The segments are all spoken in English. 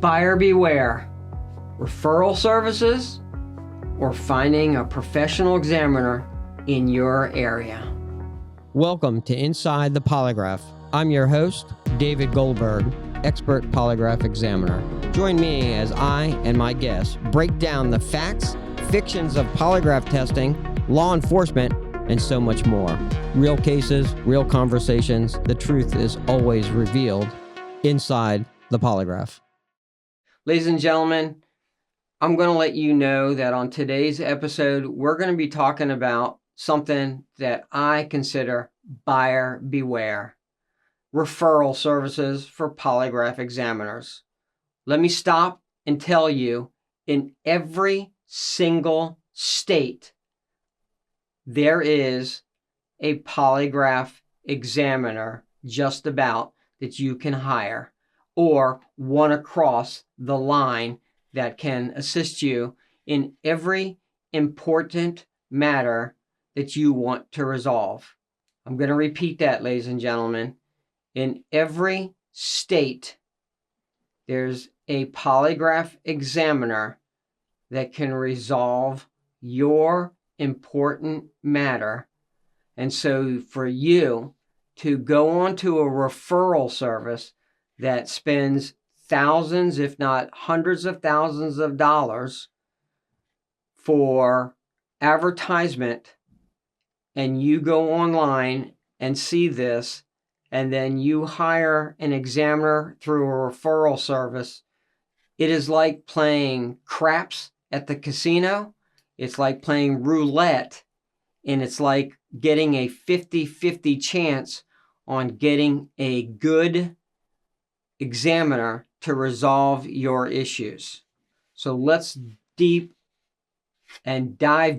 Buyer beware. Referral services or finding a professional examiner in your area. Welcome to Inside the Polygraph. I'm your host, David Goldberg, expert polygraph examiner. Join me as I and my guests break down the facts, fictions of polygraph testing, law enforcement, and so much more. Real cases, real conversations. The truth is always revealed inside the polygraph. Ladies and gentlemen, I'm going to let you know that on today's episode, we're going to be talking about something that I consider buyer beware. Referral services for polygraph examiners. Let me stop and tell you, in every single state, there is a polygraph examiner just about that you can hire, or one across the line that can assist you in every important matter that you want to resolve. I'm going to repeat that, ladies and gentlemen. In every state, there's a polygraph examiner that can resolve your important matter. And so for you to go on to a referral service that spends thousands, if not hundreds of thousands of dollars for advertisement, and you go online and see this, and then you hire an examiner through a referral service, it is like playing craps at the casino. It's like playing roulette, and it's like getting a 50-50 chance on getting a good examiner to resolve your issues. So let's dive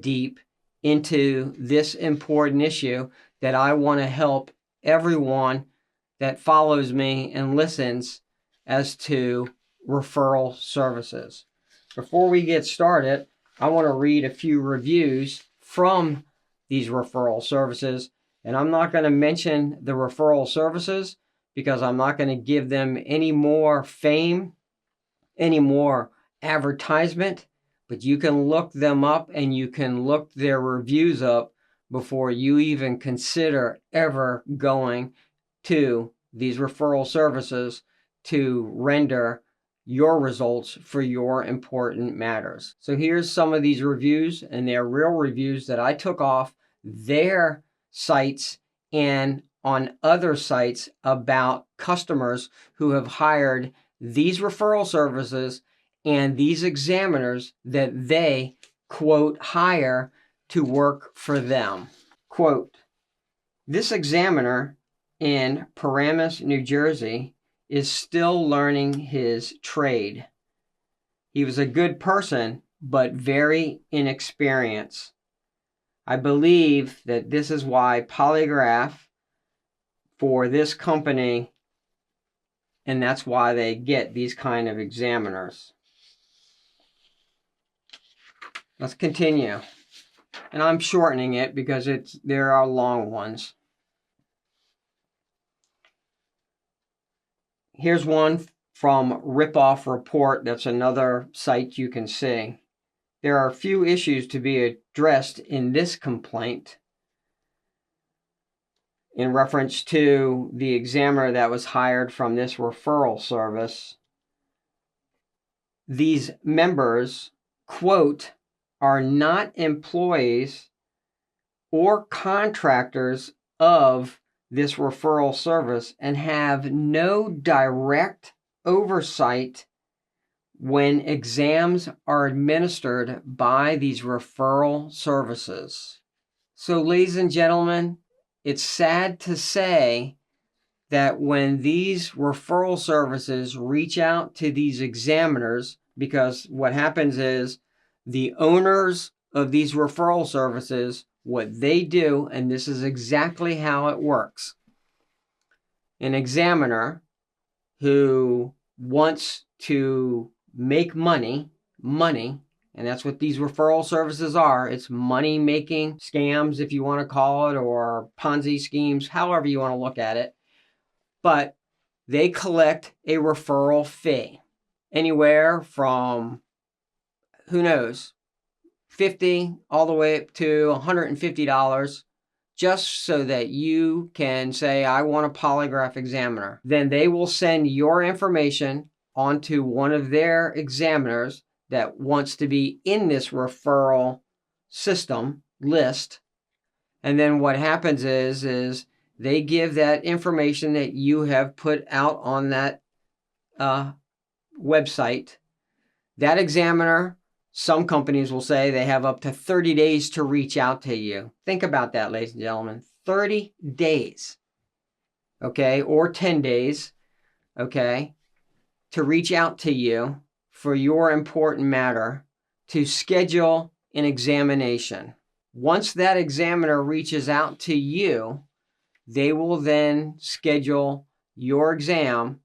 deep into this important issue that I want to help everyone that follows me and listens as to referral services. Before we get started, I want to read a few reviews from these referral services, and I'm not going to mention the referral services because I'm not going to give them any more fame, any more advertisement, but you can look them up and you can look their reviews up before you even consider ever going to these referral services to render your results for your important matters. So here's some of these reviews, and they're real reviews that I took off their sites and on other sites about customers who have hired these referral services and these examiners that they, quote, hire to work for them. Quote, "This examiner in Paramus, New Jersey, is still learning his trade. He was a good person, but very inexperienced. I believe that this is why polygraph for this company, and that's why they get these kind of examiners." Let's continue. And I'm shortening it because there are long ones. Here's one from Ripoff Report. That's another site you can see. "There are a few issues to be addressed in this complaint," in reference to the examiner that was hired from this referral service. "These members, quote, are not employees or contractors of this referral service and have no direct oversight when exams are administered by these referral services." So, ladies and gentlemen, it's sad to say that when these referral services reach out to these examiners, because what happens is the owners of these referral services, what they do, and this is exactly how it works. An examiner who wants to make money, and that's what these referral services are. It's money-making scams, if you want to call it, or Ponzi schemes, however you want to look at it. But they collect a referral fee. anywhere from, who knows, $50 all the way up to $150, just so that you can say, I want a polygraph examiner. Then they will send your information onto one of their examiners that wants to be in this referral system list. And then what happens is they give that information that you have put out on that website. That examiner, some companies will say they have up to 30 days to reach out to you. Think about that, ladies and gentlemen. 30 days, okay, or 10 days, okay, to reach out to you for your important matter, to schedule an examination. Once that examiner reaches out to you, they will then schedule your exam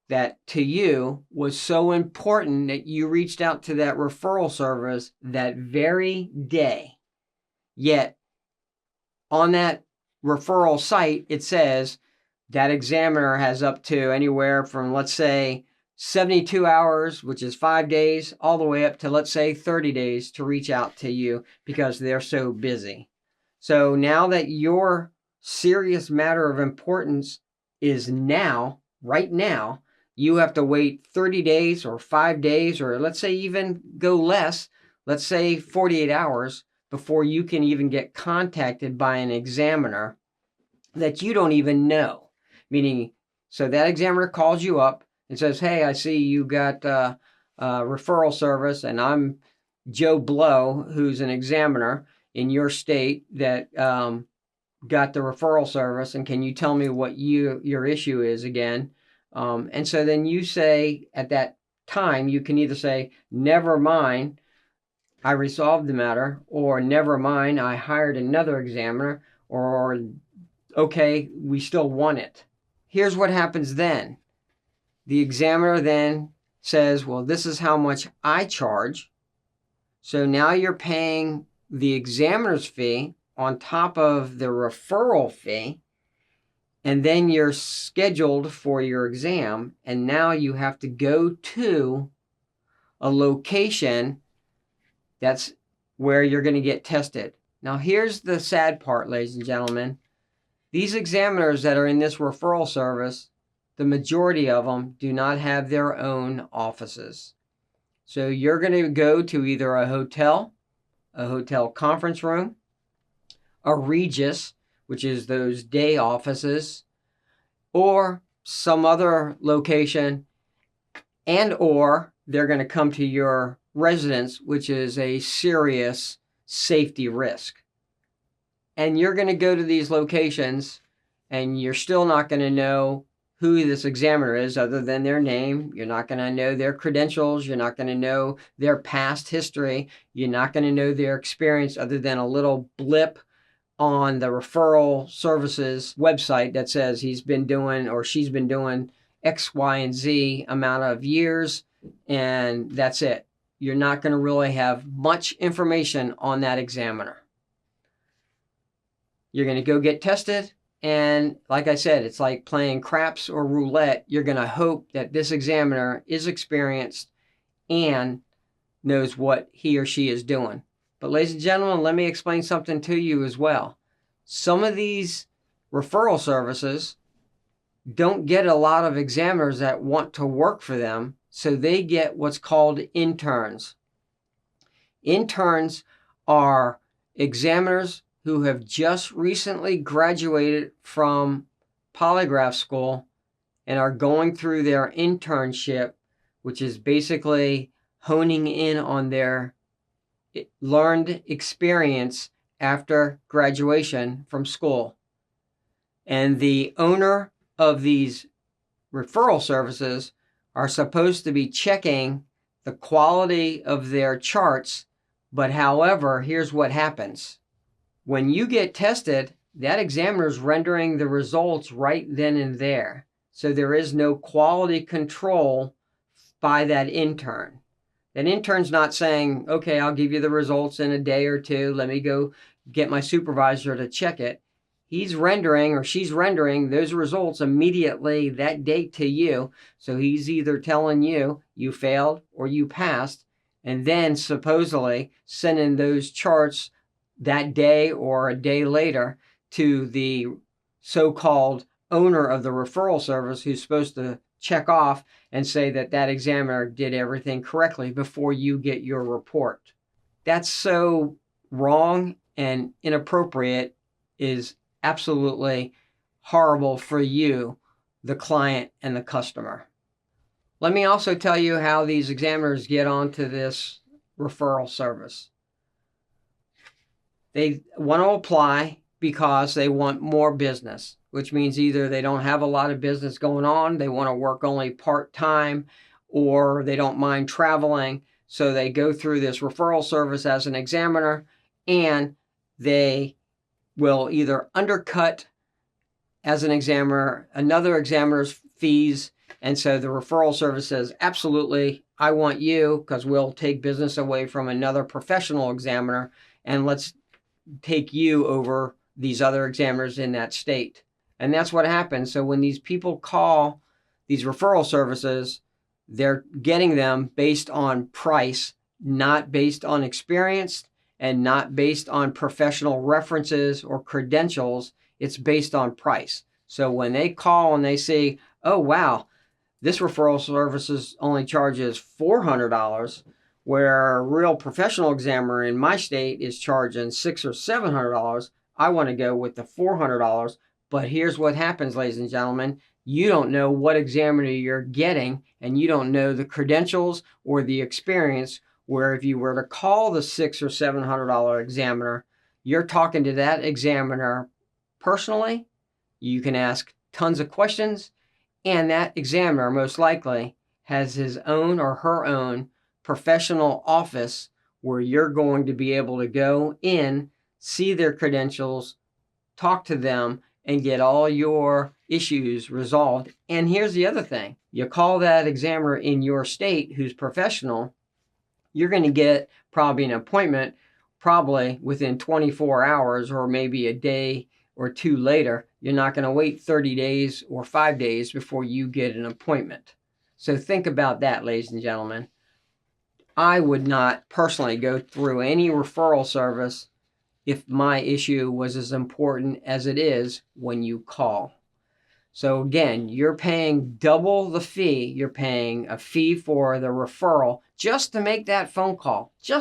that to you was so important that you reached out to that referral service that very day. Yet on that referral site, it says that examiner has up to anywhere from, let's say, 72 hours, which is 5 days, all the way up to, let's say, 30 days to reach out to you because they're so busy. So now that your serious matter of importance is now, right now, you have to wait 30 days or 5 days, or let's say even go less, let's say 48 hours before you can even get contacted by an examiner that you don't even know. Meaning, so that examiner calls you up and says, hey, I see you got a referral service, and I'm Joe Blow, who's an examiner in your state that got the referral service, and can you tell me what your issue is again? And so then you say, at that time, you can either say, never mind, I resolved the matter, or never mind, I hired another examiner, or okay, we still want it. Here's what happens then. The examiner then says, well, this is how much I charge. So now you're paying the examiner's fee on top of the referral fee, and then you're scheduled for your exam, and now you have to go to a location that's where you're going to get tested. Now, here's the sad part, ladies and gentlemen. These examiners that are in this referral service, the majority of them do not have their own offices. So you're going to go to either a hotel conference room, a Regis, which is those day offices, or some other location, and or they're going to come to your residence, which is a serious safety risk. And you're going to go to these locations, and you're still not going to know who this examiner is other than their name. You're not going to know their credentials. You're not going to know their past history. You're not going to know their experience other than a little blip on the referral services website that says he's been doing or she's been doing X, Y, and Z amount of years, and that's it. You're not going to really have much information on that examiner. You're going to go get tested, and like I said, it's like playing craps or roulette. You're going to hope that this examiner is experienced and knows what he or she is doing. But ladies and gentlemen, let me explain something to you as well. Some of these referral services don't get a lot of examiners that want to work for them, so they get what's called interns. Interns are examiners who have just recently graduated from polygraph school and are going through their internship, which is basically honing in on their learned experience after graduation from school. And the owner of these referral services are supposed to be checking the quality of their charts. But however, here's what happens. When you get tested, that examiner is rendering the results right then and there. So there is no quality control by that intern. An intern's not saying, okay, I'll give you the results in a day or two. Let me go get my supervisor to check it. he's rendering or she's rendering those results immediately that date to you. So he's either telling you you failed or you passed, and then supposedly sending those charts that day or a day later to the so-called owner of the referral service, who's supposed to check off and say that that examiner did everything correctly before you get your report. That's so wrong and inappropriate, is absolutely horrible for you, the client, and the customer. Let me also tell you how these examiners get onto this referral service. They want to apply because they want more business, which means either they don't have a lot of business going on, they want to work only part-time, or they don't mind traveling. So they go through this referral service as an examiner, and they will either undercut as an examiner another examiner's fees. And so the referral service says, absolutely, I want you, because we'll take business away from another professional examiner, and let's take you over these other examiners in that state. And that's what happens. So when these people call these referral services, they're getting them based on price, not based on experience, and not based on professional references or credentials. It's based on price. So when they call and they say, oh, wow, this referral services only charges $400, where a real professional examiner in my state is charging $600 or $700, I want to go with the $400. But here's what happens, ladies and gentlemen. You don't know what examiner you're getting, and you don't know the credentials or the experience, where if you were to call the $600 or $700 examiner, you're talking to that examiner personally. You can ask tons of questions, and that examiner most likely has his own or her own professional office where you're going to be able to go in, see their credentials, talk to them, and get all your issues resolved. And here's the other thing. You call that examiner in your state who's professional, you're going to get probably an appointment probably within 24 hours or maybe a day or two later. You're not going to wait 30 days or 5 days before you get an appointment. So think about that, ladies and gentlemen. I would not personally go through any referral service if my issue was as important as it is when you call. So again, you're paying double the fee. You're paying a fee for the referral just to make that phone call, So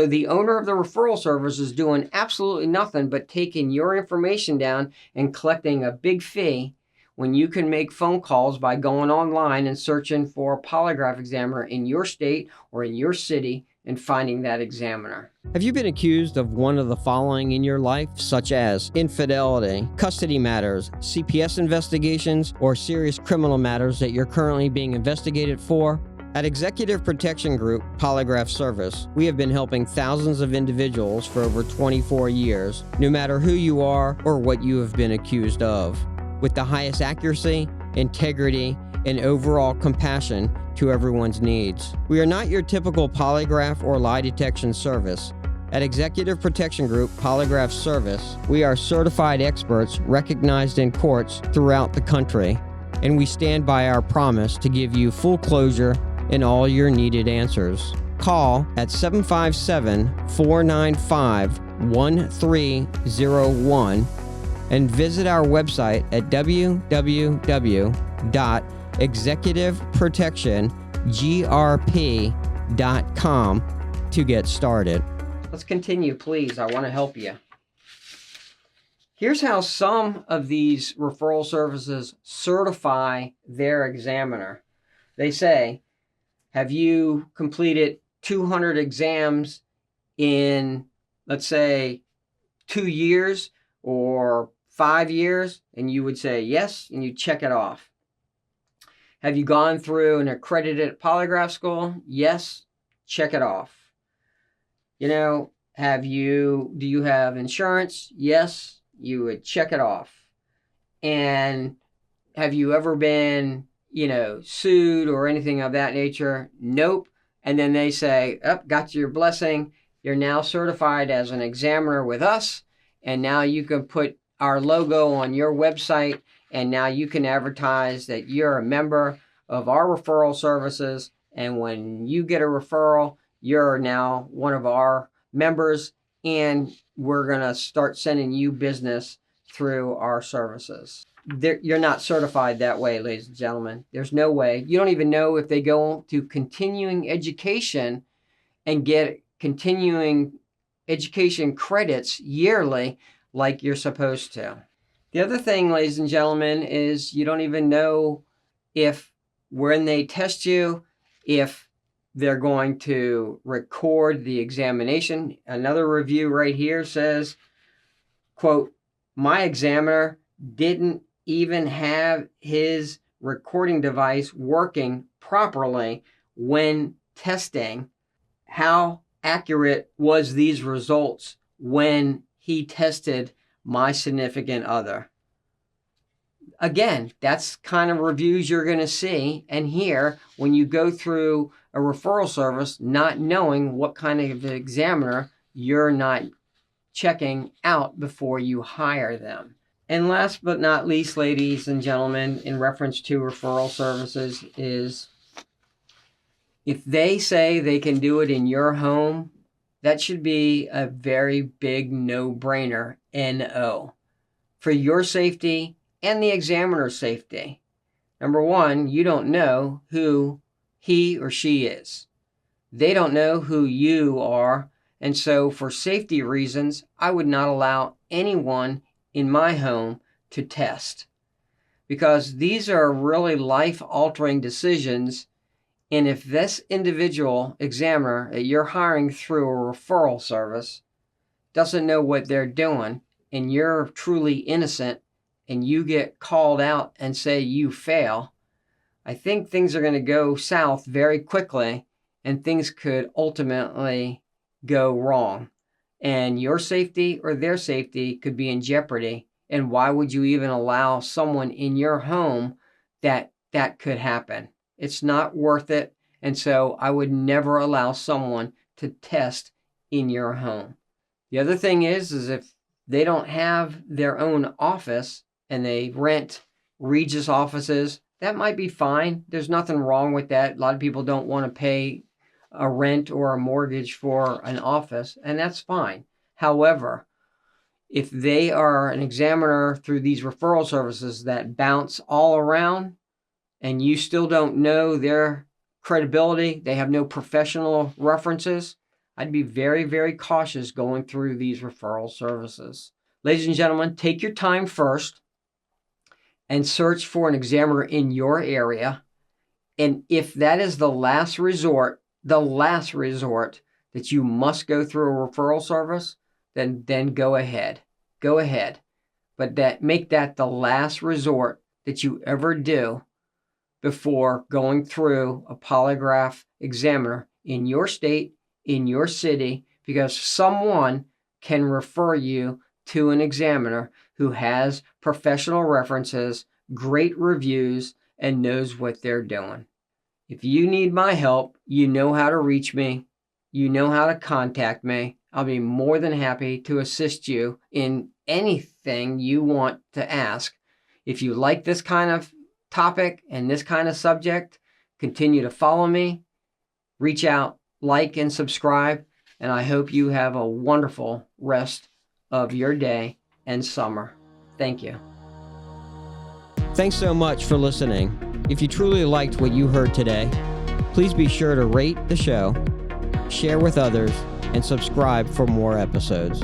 the owner of the referral service is doing absolutely nothing but taking your information down and collecting a big fee, when you can make phone calls by going online and searching for a polygraph examiner in your state or in your city and finding that examiner. Have you been accused of one of the following in your life, such as infidelity, custody matters, CPS investigations, or serious criminal matters that you're currently being investigated for? At Executive Protection Group Polygraph Service, we have been helping thousands of individuals for over 24 years, no matter who you are or what you have been accused of, with the highest accuracy, integrity, and overall compassion to everyone's needs. We are not your typical polygraph or lie detection service. At Executive Protection Group Polygraph Service, we are certified experts recognized in courts throughout the country, and we stand by our promise to give you full closure and all your needed answers. Call at 757-495-1301 and visit our website at www.executiveprotectiongrp.com to get started. Let's continue, please. I want to help you. Here's how some of these referral services certify their examiner. They say, have you completed 200 exams in, let's say, 2 years or 5 years? And you would say yes, and you check it off. Have you gone through an accredited polygraph school? Yes, check it off. You know, do you have insurance? Yes, you would check it off. And have you ever been, sued or anything of that nature? Nope. And then they say, got your blessing. You're now certified as an examiner with us, and now you can put our logo on your website, and now you can advertise that you're a member of our referral services, and when you get a referral, you're now one of our members, and we're going to start sending you business through our services. You're not certified that way, ladies and gentlemen. There's no way. You don't even know if they go to continuing education and get continuing education credits yearly like you're supposed to. The other thing, ladies and gentlemen, is you don't even know if when they test you, if they're going to record the examination. Another review right here says, quote, "My examiner didn't even have his recording device working properly when testing. How accurate was these results when he tested my significant other?" Again, that's kind of reviews you're going to see and hear when you go through a referral service, not knowing what kind of examiner you're not checking out before you hire them. And last but not least, ladies and gentlemen, in reference to referral services is, if they say they can do it in your home, that should be a very big no-brainer, NO, for your safety and the examiner's safety. Number one, you don't know who he or she is. They don't know who you are. And so for safety reasons, I would not allow anyone in my home to test, because these are really life-altering decisions. And if this individual examiner that you're hiring through a referral service doesn't know what they're doing, and you're truly innocent, and you get called out and say you fail, I think things are going to go south very quickly, and things could ultimately go wrong. And your safety or their safety could be in jeopardy. And why would you even allow someone in your home that could happen? It's not worth it. And so I would never allow someone to test in your home. The other thing is if they don't have their own office and they rent Regis offices, that might be fine. There's nothing wrong with that. A lot of people don't want to pay a rent or a mortgage for an office, and that's fine. However, if they are an examiner through these referral services that bounce all around, and you still don't know their credibility, they have no professional references, I'd be very, very cautious going through these referral services. Ladies and gentlemen, take your time first and search for an examiner in your area. And if that is the last resort that you must go through a referral service, then go ahead. Go ahead. But make that the last resort that you ever do before going through a polygraph examiner in your state, in your city, because someone can refer you to an examiner who has professional references, great reviews, and knows what they're doing. If you need my help, you know how to reach me. You know how to contact me. I'll be more than happy to assist you in anything you want to ask. If you like this kind of topic and this kind of subject, continue to follow me, reach out, like, and subscribe, and I hope you have a wonderful rest of your day and summer. Thank you. Thanks so much for listening. If you truly liked what you heard today, please be sure to rate the show, share with others, and subscribe for more episodes.